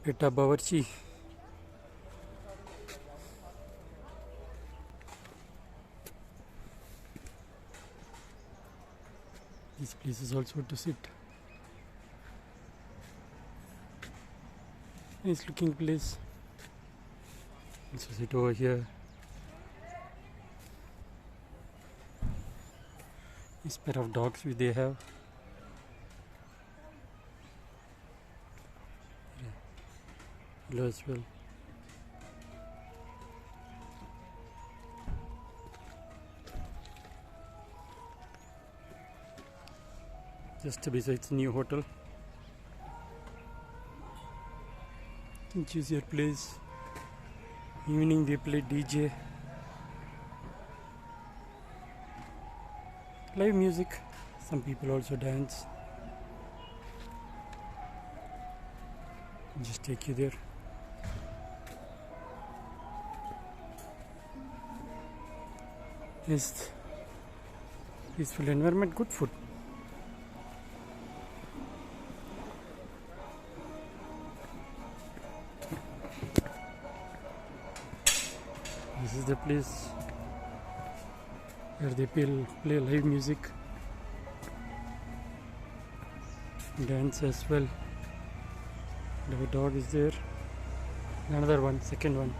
at Bawarchi. This place is also to sit. Nice looking place. Also sit over here. This pair of dogs which they have. Hello as well. Just besides new hotel. You can choose your place. Evening they play DJ. Live music. Some people also dance. Just take you there. Yes, peaceful environment, good food. This is the place where they play live music, dance as well. The dog is there. Another one, second one.